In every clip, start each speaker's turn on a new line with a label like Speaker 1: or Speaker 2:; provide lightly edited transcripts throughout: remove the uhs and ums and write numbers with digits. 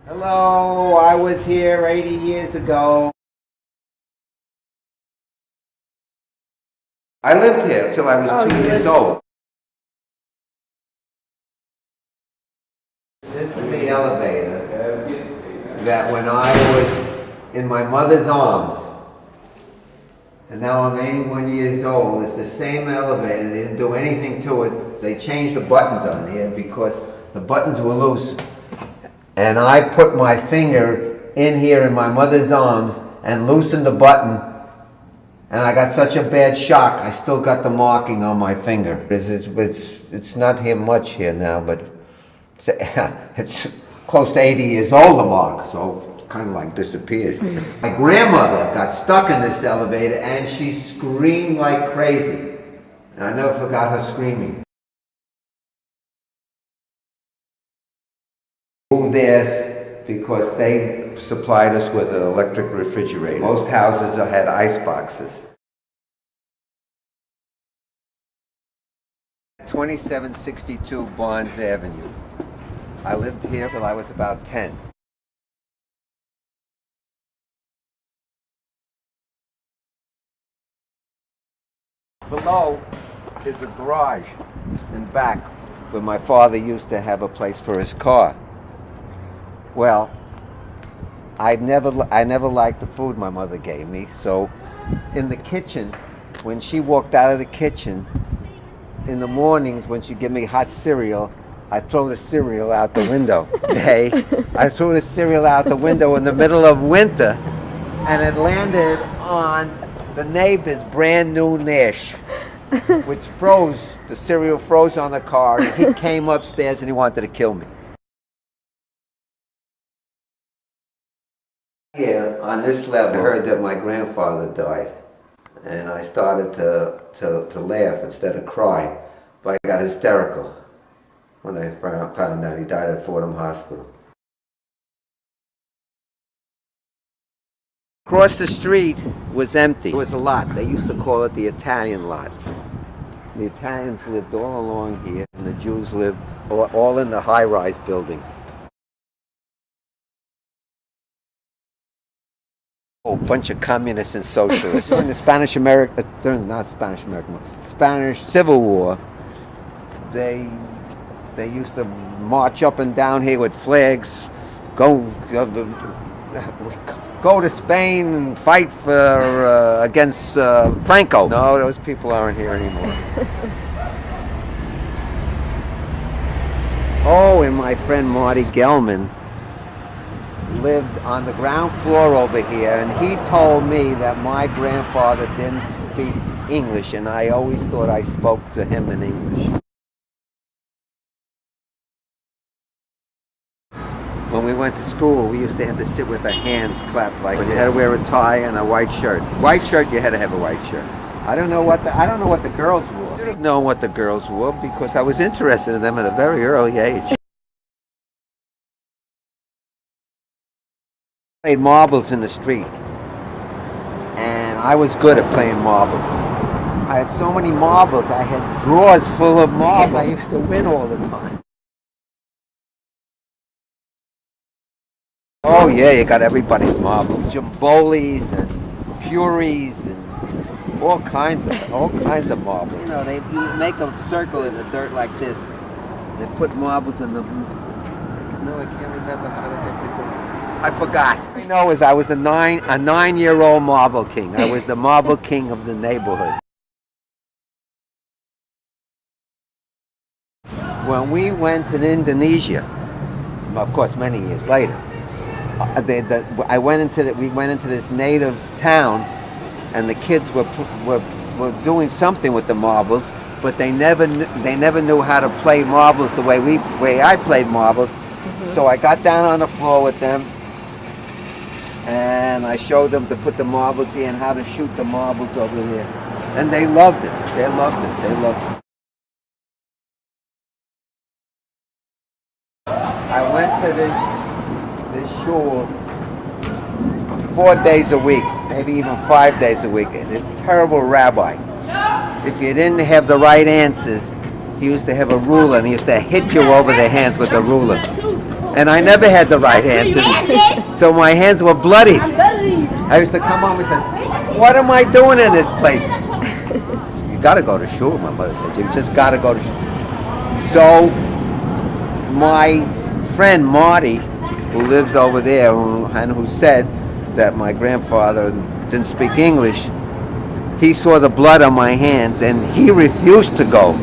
Speaker 1: Hello, I was here 80 years ago. I lived here till I was 2 years old. This is the elevator that when I was in my mother's arms, and now I'm 81 years old, it's the same elevator. They didn't do anything to it. They changed the buttons on here because the buttons were loose. And I put my finger in here in my mother's arms and loosened the button, and I got such a bad shock, I still got the marking on my finger. It's not here much here now, but it's close to 80 years old, the mark, so it's kind of like disappeared. My grandmother got stuck in this elevator and she screamed like crazy. And I never forgot her screaming. Moved there because they supplied us with an electric refrigerator. Most houses had ice boxes. 2762 Barnes Avenue. I lived here till I was about 10. Below is a garage in back where my father used to have a place for his car. Well, I never liked the food my mother gave me, so in the kitchen, when she walked out of the kitchen, in the mornings when she'd give me hot cereal, I'd throw the cereal out the window. I threw the cereal out the window in the middle of winter, and it landed on the neighbor's brand new Nash, which froze. The cereal froze on the car, and he came upstairs and he wanted to kill me. Here, on this level, I heard that my grandfather died, and I started to laugh instead of cry, but I got hysterical when I found out he died at Fordham Hospital. Across the street was empty. It was a lot. They used to call it the Italian lot. The Italians lived all along here, and the Jews lived all in the high-rise buildings. A bunch of communists and socialists. During the Spanish Civil War, they used to march up and down here with flags, go to Spain and fight for against Franco. No, those people aren't here anymore. Oh, and my friend Marty Gelman lived on the ground floor over here, and he told me that my grandfather didn't speak English, and I always thought I spoke to him in English. When we went to school, we used to have to sit with our hands clapped like this. You had to wear a tie and a white shirt. White shirt, you had to have a white shirt. I don't know what the girls wore. I should have known what the girls wore because I was interested in them at a very early age. I played marbles in the street, and I was good at playing marbles. I had so many marbles, I had drawers full of marbles. I used to win all the time. Oh yeah, you got everybody's marbles. Jambolis and puries and all kinds of marbles. You know, you make a circle in the dirt like this. They put marbles in the... No, I can't remember how the heck they do it. I forgot. All I know is I was a 9-year-old marble king. I was the marble king of the neighborhood. When we went to Indonesia, of course many years later, we went into this native town, and the kids were doing something with the marbles, but they never knew how to play marbles the way I played marbles. Mm-hmm. So I got down on the floor with them, and I showed them to put the marbles here and how to shoot the marbles over here. And they loved it. They loved it. I went to this shul 4 days a week, maybe even 5 days a week. A terrible rabbi. If you didn't have the right answers, he used to have a ruler, and he used to hit you over the hands with a ruler. and I never had the right hand, so my hands were bloodied. I used to come home and say, what am I doing in this place? You got to go to shul, my mother said. You just got to go to shul. So my friend Marty, who lives over there, who said that my grandfather didn't speak English, he saw the blood on my hands and he refused to go.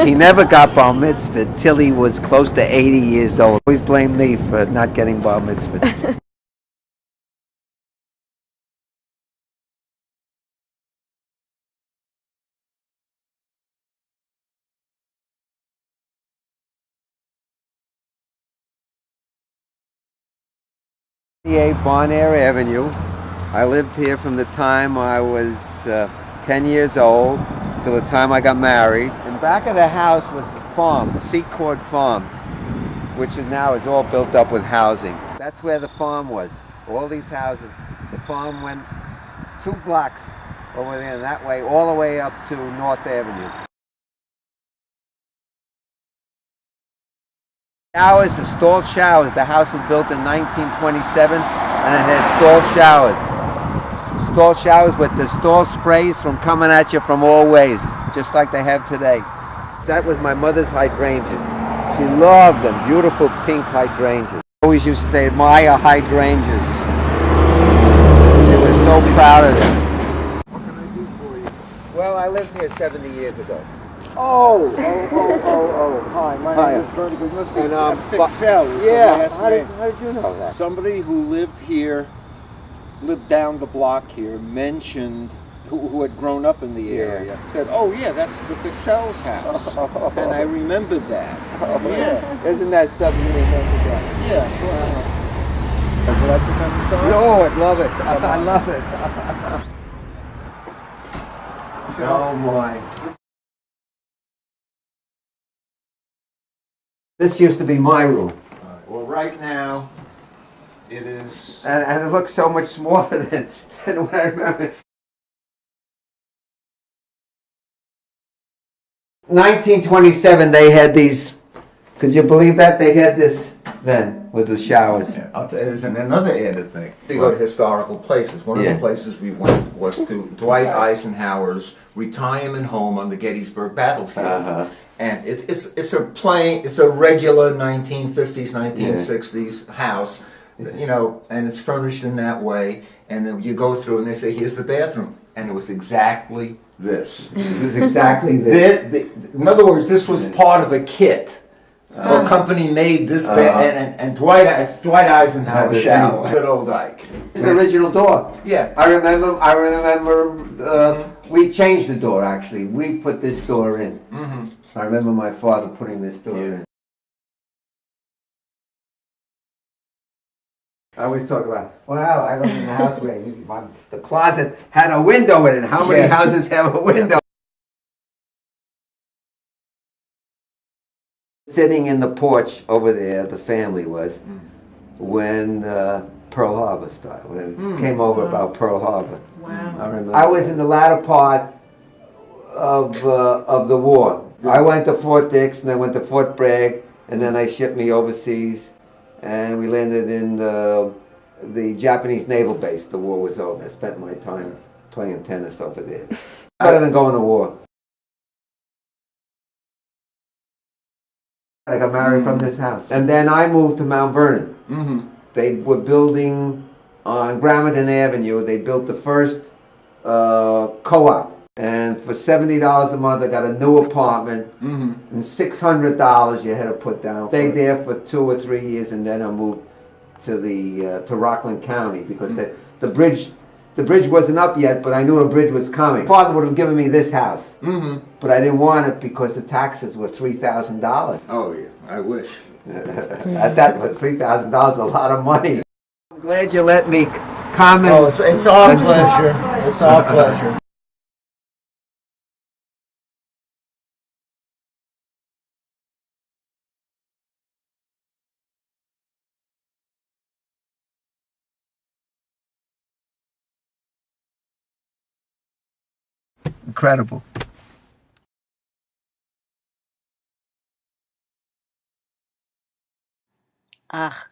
Speaker 1: He never got bar mitzvah till he was close to 80 years old. Always blamed me for not getting bar mitzvah. Bonaire Avenue. I lived here from the time I was 10 years old till the time I got married. In back of the house was the farm, Secord Farms, which is now is all built up with housing. That's where the farm was. All these houses. The farm went 2 blocks over there that way, all the way up to North Avenue. Showers, the stall showers. The house was built in 1927 and it had stall showers. Stall showers with the stall sprays from coming at you from all ways, just like they have today. That was my mother's hydrangeas. She loved them, beautiful pink hydrangeas. Always used to say, admire hydrangeas. She was so proud of them.
Speaker 2: What can I do for you?
Speaker 1: Well, I lived here 70 years ago.
Speaker 2: Oh. Hi, my name is Vernon. It must be Fixell.
Speaker 1: Yeah, how did you know that?
Speaker 2: Somebody who lived here, lived down the block here, mentioned, who had grown up in the area, said, oh yeah, that's the Fixell's house. And I remembered that. Yeah.
Speaker 1: Isn't that something you remember that?
Speaker 2: Yeah. Would you like to come inside?
Speaker 1: No, I'd love it. I love it. Oh my. This used to be my room.
Speaker 2: Well, right now, it is...
Speaker 1: And it looks so much smaller than what I remember. 1927, they had these, could you believe that? They had this then, with the showers.
Speaker 3: Yeah, I'll tell you, there's another added thing. You go to historical places. One of the places we went was to Dwight Eisenhower's retirement home on the Gettysburg battlefield. And it's a regular 1950s, 1960s house, you know, and it's furnished in that way. And then you go through and they say, here's the bathroom. And it was exactly this.
Speaker 1: It was exactly this.
Speaker 3: In other words, this was part of a kit. A company made this and Dwight Eisenhower's shower. Good old Ike.
Speaker 1: It's the original door.
Speaker 3: Yeah.
Speaker 1: I remember. We changed the door actually. We put this door in. I remember my father putting this door in. I always talk about, well, I lived in the house where the closet had a window in it. How many houses have a window? Sitting in the porch over there, the family was, when Pearl Harbor started, when it came over about Pearl Harbor.
Speaker 4: Wow.
Speaker 1: I remember. I was in the latter part of the war. I went to Fort Dix, and I went to Fort Bragg, and then they shipped me overseas, and we landed in the Japanese naval base. The war was over. I spent my time playing tennis over there. Better than going to war. I got married from this house. And then I moved to Mount Vernon. They were building on Gramerton Avenue. They built the first co-op. And for $70 a month, I got a new apartment. And $600 you had to put down. Stayed there for 2 or 3 years, and then I moved to to Rockland County because the bridge wasn't up yet, but I knew a bridge was coming. Father would have given me this house, but I didn't want it because the taxes were $3,000.
Speaker 3: Oh yeah, I wish.
Speaker 1: At that, but $3,000 is a lot of money. I'm glad you let me comment.
Speaker 3: Oh, it's our pleasure. It's our pleasure.
Speaker 1: Incredible.
Speaker 4: Ugh.